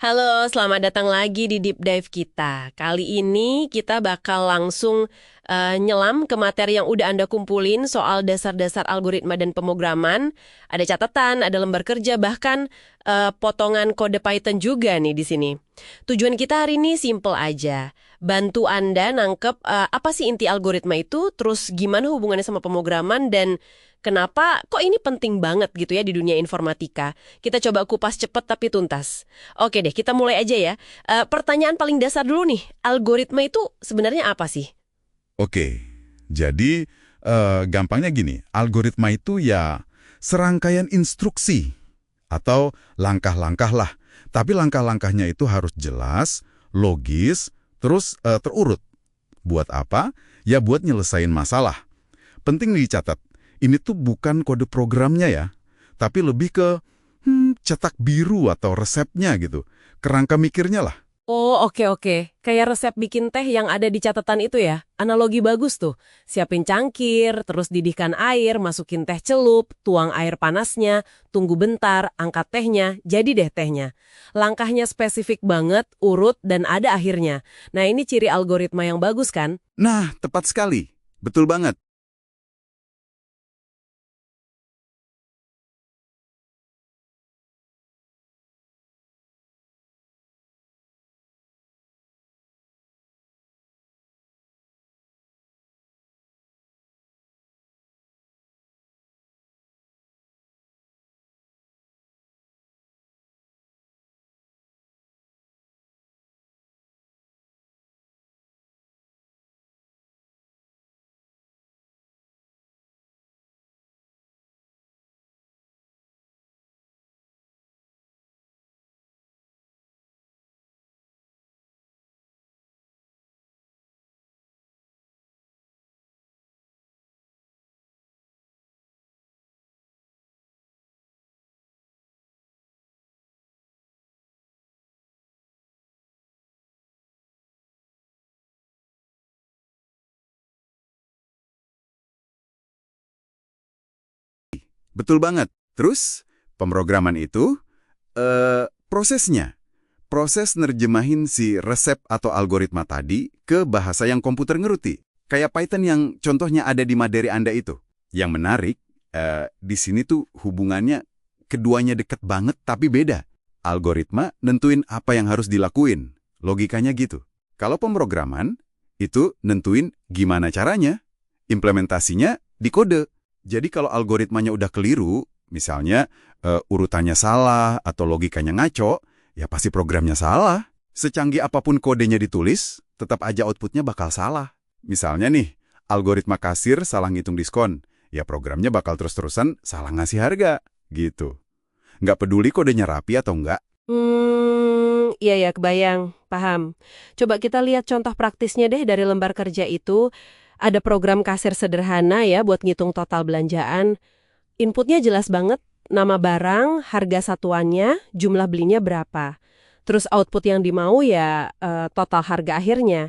Halo, selamat datang lagi di Deep Dive kita. Kali ini kita bakal langsung nyelam ke materi yang udah Anda kumpulin soal dasar-dasar algoritma dan pemrograman. Ada catatan, ada lembar kerja, bahkan potongan kode Python juga nih di sini. Tujuan kita hari ini simple aja. Bantu Anda nangkep apa sih inti algoritma itu, terus gimana hubungannya sama pemrograman, dan kenapa kok ini penting banget gitu ya di dunia informatika. Kita coba kupas cepet tapi tuntas. Oke deh, kita mulai aja ya. Pertanyaan paling dasar dulu nih, algoritma itu sebenarnya apa sih? Oke, jadi gampangnya gini, algoritma itu ya serangkaian instruksi atau langkah-langkah lah. Tapi langkah-langkahnya itu harus jelas, logis, terus terurut. Buat apa? Ya buat nyelesain masalah. Penting dicatat, ini tuh bukan kode programnya ya, tapi lebih ke cetak biru atau resepnya gitu. Kerangka mikirnya lah. Oh, oke oke. Kayak resep bikin teh yang ada di catatan itu ya. Analogi bagus tuh. Siapin cangkir, terus didihkan air, masukin teh celup, tuang air panasnya, tunggu bentar, angkat tehnya, jadi deh tehnya. Langkahnya spesifik banget, urut, dan ada akhirnya. Nah, ini ciri algoritma yang bagus kan? Nah, tepat sekali. Betul banget. Betul banget. Terus, pemrograman itu, prosesnya. Proses nerjemahin si resep atau algoritma tadi ke bahasa yang komputer ngerti. Kayak Python yang contohnya ada di materi Anda itu. Yang menarik, di sini tuh hubungannya keduanya deket banget tapi beda. Algoritma nentuin apa yang harus dilakuin. Logikanya gitu. Kalau pemrograman, itu nentuin gimana caranya. Implementasinya di kode. Jadi kalau algoritmanya udah keliru, misalnya urutannya salah atau logikanya ngaco, ya pasti programnya salah. Secanggih apapun kodenya ditulis, tetap aja outputnya bakal salah. Misalnya nih, algoritma kasir salah ngitung diskon, ya programnya bakal terus-terusan salah ngasih harga, gitu. Nggak peduli kodenya rapi atau enggak. Iya ya, kebayang. Paham. Coba kita lihat contoh praktisnya deh dari lembar kerja itu. Ada program kasir sederhana ya buat ngitung total belanjaan. Inputnya jelas banget, nama barang, harga satuannya, jumlah belinya berapa. Terus output yang dimau ya total harga akhirnya.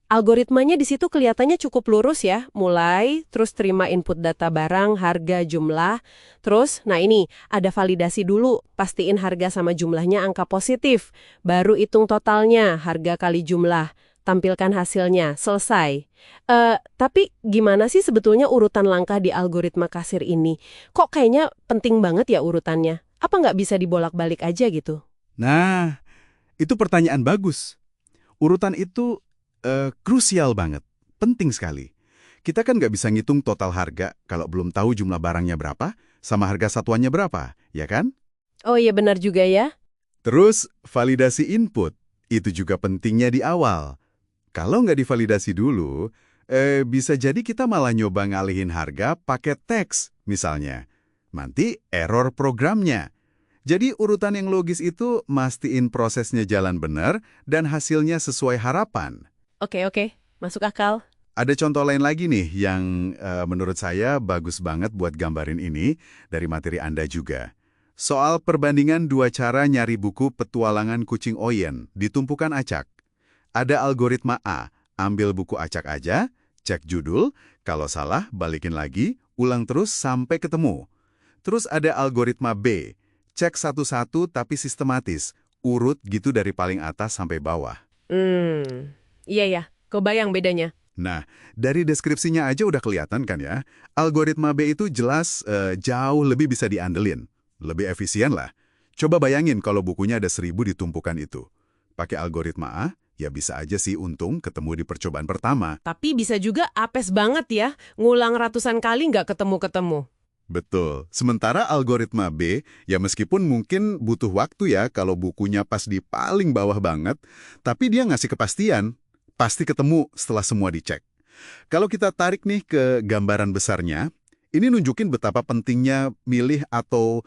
Algoritmanya di situ kelihatannya cukup lurus ya, mulai, terus terima input data barang, harga, jumlah, terus, nah ini, ada validasi dulu, pastiin harga sama jumlahnya angka positif, baru hitung totalnya, harga kali jumlah, tampilkan hasilnya, selesai. Tapi gimana sih sebetulnya urutan langkah di algoritma kasir ini? Kok kayaknya penting banget ya urutannya? Apa nggak bisa dibolak-balik aja gitu? Nah, itu pertanyaan bagus. Urutan itu krusial banget, penting sekali. Kita kan nggak bisa ngitung total harga kalau belum tahu jumlah barangnya berapa sama harga satuannya berapa, ya kan? Oh iya benar juga ya. Terus, validasi input. Itu juga pentingnya di awal. Kalau nggak divalidasi dulu, bisa jadi kita malah nyoba ngalihin harga pakai teks, misalnya. Nanti error programnya. Jadi urutan yang logis itu mastiin prosesnya jalan benar dan hasilnya sesuai harapan. Oke oke, masuk akal. Ada contoh lain lagi nih yang menurut saya bagus banget buat gambarin ini dari materi Anda juga. Soal perbandingan dua cara nyari buku petualangan kucing Oyen di tumpukan acak. Ada algoritma A, ambil buku acak aja, cek judul, kalau salah balikin lagi, ulang terus sampai ketemu. Terus ada algoritma B, cek satu-satu tapi sistematis, urut gitu dari paling atas sampai bawah. Iya ya, kebayang bedanya. Nah, dari deskripsinya aja udah kelihatan kan ya, algoritma B itu jelas jauh lebih bisa diandelin. Lebih efisien lah. Coba bayangin kalau bukunya ada 1000 ditumpukan itu. Pakai algoritma A, ya bisa aja sih untung ketemu di percobaan pertama. Tapi bisa juga apes banget ya, ngulang ratusan kali nggak ketemu-ketemu. Betul. Sementara algoritma B, ya meskipun mungkin butuh waktu ya kalau bukunya pas di paling bawah banget, tapi dia ngasih kepastian. Pasti ketemu setelah semua dicek. Kalau kita tarik nih ke gambaran besarnya, ini nunjukin betapa pentingnya milih atau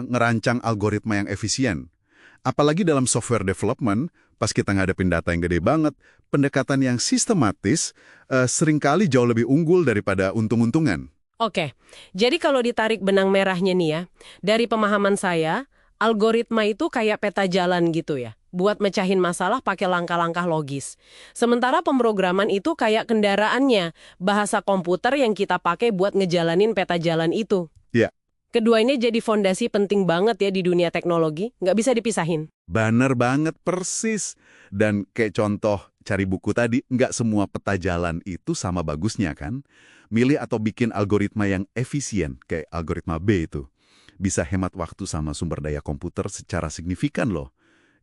ngerancang algoritma yang efisien. Apalagi dalam software development, pas kita ngadepin data yang gede banget, pendekatan yang sistematis seringkali jauh lebih unggul daripada untung-untungan. Oke, jadi kalau ditarik benang merahnya nih ya, dari pemahaman saya, algoritma itu kayak peta jalan gitu ya, buat mecahin masalah pakai langkah-langkah logis. Sementara pemrograman itu kayak kendaraannya, bahasa komputer yang kita pakai buat ngejalanin peta jalan itu. Ya. Kedua ini jadi fondasi penting banget ya di dunia teknologi, nggak bisa dipisahin. Bener banget, persis. Dan kayak contoh cari buku tadi, nggak semua peta jalan itu sama bagusnya kan? Milih atau bikin algoritma yang efisien, kayak algoritma B itu, bisa hemat waktu sama sumber daya komputer secara signifikan loh.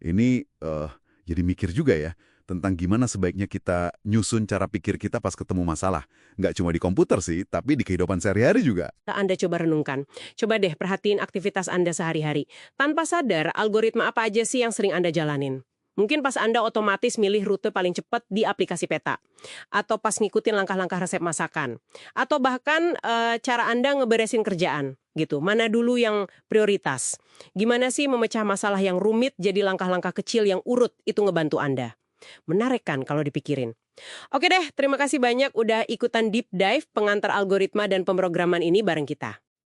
Ini jadi mikir juga ya, tentang gimana sebaiknya kita nyusun cara pikir kita pas ketemu masalah. Nggak cuma di komputer sih, tapi di kehidupan sehari-hari juga. Anda coba renungkan. Coba deh perhatiin aktivitas Anda sehari-hari. Tanpa sadar, algoritma apa aja sih yang sering Anda jalanin? Mungkin pas Anda otomatis milih rute paling cepat di aplikasi peta. Atau pas ngikutin langkah-langkah resep masakan. Atau bahkan cara Anda ngeberesin kerjaan. Gitu. Mana dulu yang prioritas? Gimana sih memecah masalah yang rumit jadi langkah-langkah kecil yang urut itu ngebantu Anda? Menarik kan kalau dipikirin. Oke deh, terima kasih banyak udah ikutan deep dive pengantar algoritma dan pemrograman ini bareng kita.